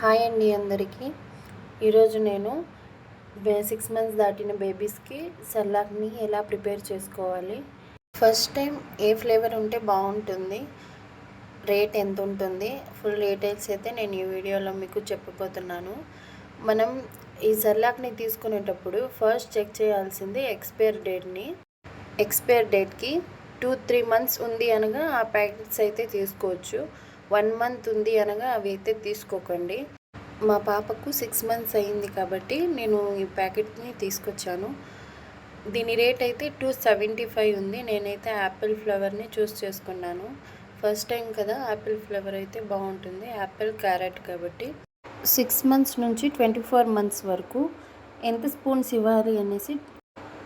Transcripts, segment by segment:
Hi అండి అందరికీ. ఈరోజు నేను 6 మంత్స్ దాటిన బేబీస్కి సెర్లాక్ని ఎలా ప్రిపేర్ చేసుకోవాలి, ఫస్ట్ టైం ఏ ఫ్లేవర్ ఉంటే బాగుంటుంది, రేట్ ఎంత ఉంటుంది, ఫుల్ డీటెయిల్స్ అయితే నేను ఈ వీడియోలో మీకు చెప్పబోతున్నాను. మనం ఈ సెర్లాక్ని తీసుకునేటప్పుడు ఫస్ట్ చెక్ చేయాల్సింది ఎక్స్పైర్ డేట్ని. ఎక్స్పైర్ డేట్కి 2-3 మంత్స్ ఉంది అనగా ఆ ప్యాకెట్స్ అయితే తీసుకోవచ్చు. 1 మంత్ ఉంది అనగా అవి అయితే తీసుకోకండి. మా పాపకు 6 మంత్స్ అయింది కాబట్టి నేను ఈ ప్యాకెట్ని తీసుకొచ్చాను. దీని రేట్ అయితే 275 ఉంది. నేనైతే యాపిల్ ఫ్లేవర్ని చూస్ చేసుకున్నాను. ఫస్ట్ టైం కదా, యాపిల్ ఫ్లేవర్ అయితే బాగుంటుంది. యాపిల్ క్యారెట్ కాబట్టి 6 మంత్స్ నుంచి 24 మంత్స్ వరకు ఎంత స్పూన్స్ ఇవ్వాలి అనేసి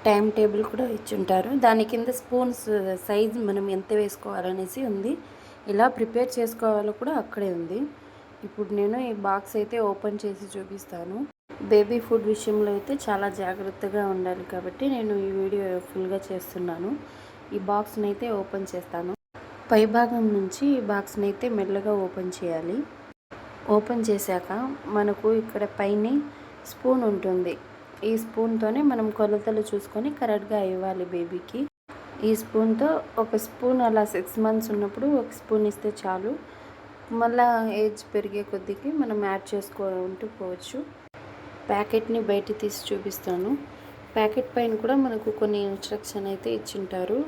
టైం టేబుల్ కూడా ఇచ్చుంటారు. దాని కింద స్పూన్స్ సైజ్ మనం ఎంత వేసుకోవాలనేసి ఉంది. ఇలా ప్రిపేర్ చేసుకోవాలో కూడా అక్కడే ఉంది. ఇప్పుడు నేను ఈ బాక్స్ అయితే ఓపెన్ చేసి చూపిస్తాను. బేబీ ఫుడ్ విషయంలో అయితే చాలా జాగ్రత్తగా ఉండాలి కాబట్టి నేను ఈ వీడియో ఫుల్గా చేస్తున్నాను. ఈ బాక్స్ని అయితే ఓపెన్ చేస్తాను. పై భాగం నుంచి ఈ బాక్స్ని అయితే మెల్లగా ఓపెన్ చేయాలి. ఓపెన్ చేశాక మనకు ఇక్కడ పైన స్పూన్ ఉంటుంది. ఈ స్పూన్తోనే మనం కొలతలు చూసుకొని కరెక్ట్గా ఇవ్వాలి బేబీకి. ఈ స్పూన్తో ఒక స్పూన్ అలా 6 మంత్స్ ఉన్నప్పుడు ఒక స్పూన్ ఇస్తే చాలు. మళ్ళీ ఏజ్ పెరిగే కొద్దికి మనం యాడ్ చేసుకుంటూ పోవచ్చు. ప్యాకెట్ని బయట తీసి చూపిస్తాను. ప్యాకెట్ పైన కూడా మనకు కొన్ని ఇన్స్ట్రక్షన్ అయితే ఇచ్చింటారు.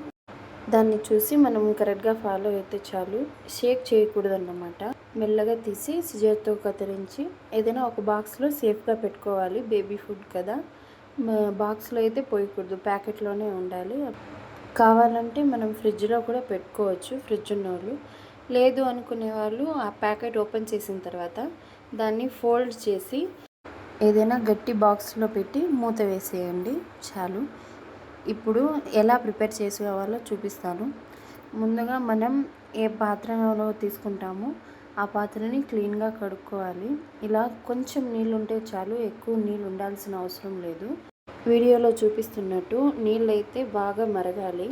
దాన్ని చూసి మనం కరెక్ట్గా ఫాలో అయితే చాలు. షేక్ చేయకూడదు అన్నమాట. మెల్లగా తీసి సిజర్తో కత్తిరించి ఏదైనా ఒక బాక్స్లో సేఫ్గా పెట్టుకోవాలి. బేబీ ఫుడ్ కదా, బాక్స్లో అయితే పోయకూడదు, ప్యాకెట్లోనే ఉండాలి. కావాలంటే మనం ఫ్రిడ్జ్లో కూడా పెట్టుకోవచ్చు, ఫ్రిడ్జ్ ఉన్నోళ్ళు. లేదు అనుకునే వాళ్ళు ఆ ప్యాకెట్ ఓపెన్ చేసిన తర్వాత దాన్ని ఫోల్డ్ చేసి ఏదైనా గట్టి బాక్స్లో పెట్టి మూత వేసేయండి, చాలు. ఇప్పుడు ఎలా ప్రిపేర్ చేసుకోవాలో చూపిస్తాను. ముందుగా మనం ఏ పాత్రలో తీసుకుంటామో ఆ పాత్రని క్లీన్గా కడుక్కోవాలి. ఇలా కొంచెం నీళ్ళు ఉంటే చాలు, ఎక్కువ నీళ్ళు ఉండాల్సిన అవసరం లేదు. వీడియోలో చూపిస్తున్నట్టు నీళ్ళు అయితే బాగా మరగాలి.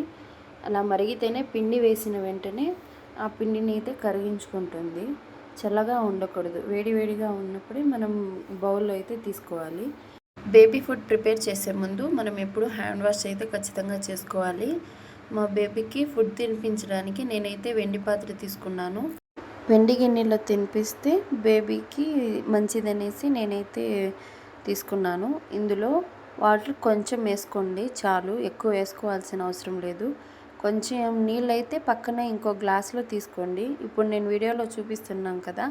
అలా మరిగితేనే పిండి వేసిన వెంటనే ఆ పిండిని అయితే కరిగించుకుంటుంది. చల్లగా ఉండకూడదు, వేడివేడిగా ఉన్నప్పుడే మనం బౌల్లో అయితే తీసుకోవాలి. బేబీ ఫుడ్ ప్రిపేర్ చేసే ముందు మనం ఎప్పుడు హ్యాండ్ వాష్ అయితే ఖచ్చితంగా చేసుకోవాలి. మా బేబీకి ఫుడ్ తినిపించడానికి నేనైతే వెండి పాత్ర తీసుకున్నాను. వెండి గిన్నెలో తినిపిస్తే బేబీకి మంచిదనేసి నేనైతే తీసుకున్నాను. ఇందులో వాటర్ కొంచెం వేసుకోండి, చాలు. ఎక్కువ వేసుకోవాల్సిన అవసరం లేదు. కొంచెం నీళ్ళైతే పక్కన ఇంకో గ్లాస్లో తీసుకోండి. ఇప్పుడు నేను వీడియోలో చూపిస్తున్నాను కదా,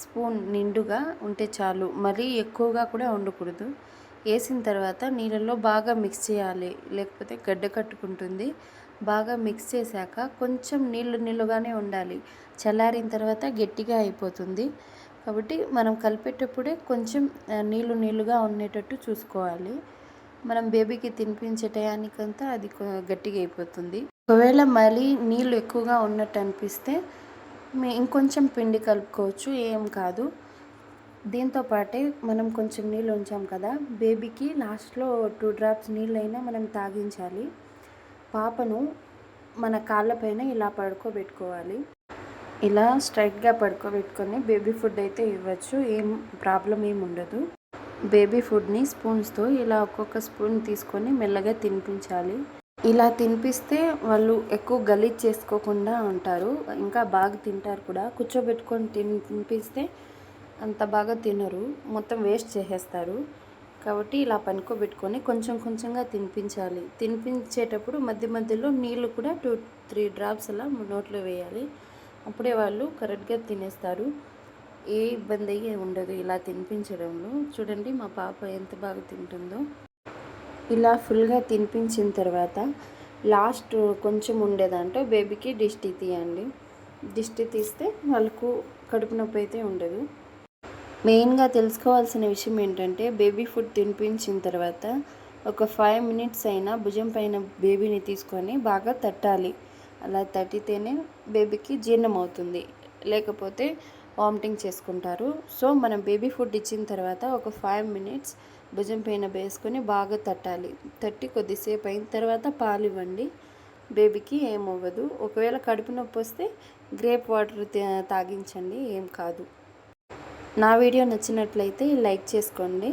స్పూన్ నిండుగా ఉంటే చాలు, మరీ ఎక్కువగా కూడా ఉండకూడదు. వేసిన తర్వాత నీళ్ళల్లో బాగా మిక్స్ చేయాలి, లేకపోతే గడ్డ కట్టుకుంటుంది. బాగా మిక్స్ చేశాక కొంచెం నీళ్ళుగానే ఉండాలి. చల్లారిన తర్వాత గట్టిగా అయిపోతుంది కాబట్టి మనం కలిపేటప్పుడే కొంచెం నీళ్ళుగా ఉండేటట్టు చూసుకోవాలి. మనం బేబీకి తినిపించే టయానికంతా అది గట్టిగా అయిపోతుంది. ఒకవేళ మళ్ళీ నీళ్ళు ఎక్కువగా ఉన్నట్టు అనిపిస్తే ఇంకొంచెం పిండి కలుపుకోవచ్చు, ఏం కాదు. దీంతో పాటే మనం కొంచెం నీళ్ళు ఉంచాం కదా, బేబీకి లాస్ట్లో 2 డ్రాప్స్ నీళ్ళైనా మనం తాగించాలి. పాపను మన కాళ్ళపైన ఇలా పడుకోబెట్టుకోవాలి. ఇలా స్ట్రైట్గా పడుకోబెట్టుకొని బేబీ ఫుడ్ అయితే ఇవ్వచ్చు, ఏం ప్రాబ్లం ఏమి ఉండదు. బేబీ ఫుడ్ని స్పూన్స్తో ఇలా ఒక్కొక్క స్పూన్ తీసుకొని మెల్లగా తినిపించాలి. ఇలా తినిపిస్తే వాళ్ళు ఎక్కువ గలీజ్ చేసుకోకుండా ఉంటారు, ఇంకా బాగా తింటారు కూడా. కూర్చోబెట్టుకొని తినిపిస్తే అంత బాగా తినరు, మొత్తం వేస్ట్ చేసేస్తారు. కాబట్టి ఇలా పనుకోబెట్టుకొని కొంచెం కొంచెంగా తినిపించాలి. తినిపించేటప్పుడు మధ్య మధ్యలో నీళ్ళు కూడా 2-3 డ్రాప్స్ అలా నోట్లో వేయాలి. అప్పుడే వాళ్ళు కరెక్ట్గా తినేస్తారు, ఏ ఇబ్బంది ఉండదు ఇలా తినిపించడంలో. చూడండి మా పాప ఎంత బాగా తింటుందో. ఇలా ఫుల్గా తినిపించిన తర్వాత లాస్ట్ కొంచెం ఉండేదంటే బేబీకి దిష్టి తీయండి. దిష్టి తీస్తే వాళ్ళకు కడుపు నొప్పి అయితే ఉండదు. మెయిన్గా తెలుసుకోవాల్సిన విషయం ఏంటంటే, బేబీ ఫుడ్ తినిపించిన తర్వాత ఒక 5 మినిట్స్ అయినా భుజం పైన బేబీని తీసుకొని బాగా తట్టాలి. అలా తట్టితేనే బేబీకి జీర్ణం అవుతుంది, లేకపోతే వామిటింగ్ చేసుకుంటారు. సో మనం బేబీ ఫుడ్ ఇచ్చిన తర్వాత ఒక 5 మినిట్స్ భుజం పైన వేసుకొని బాగా తట్టాలి. తట్టి కొద్దిసేపు అయిన తర్వాత పాలు ఇవ్వండి, బేబీకి ఏమవ్వదు. ఒకవేళ కడుపు నొప్పి వస్తే గ్రేప్ వాటర్ తాగించండి, ఏం కాదు. నా వీడియో నచ్చినట్లయితే లైక్ చేసుకోండి.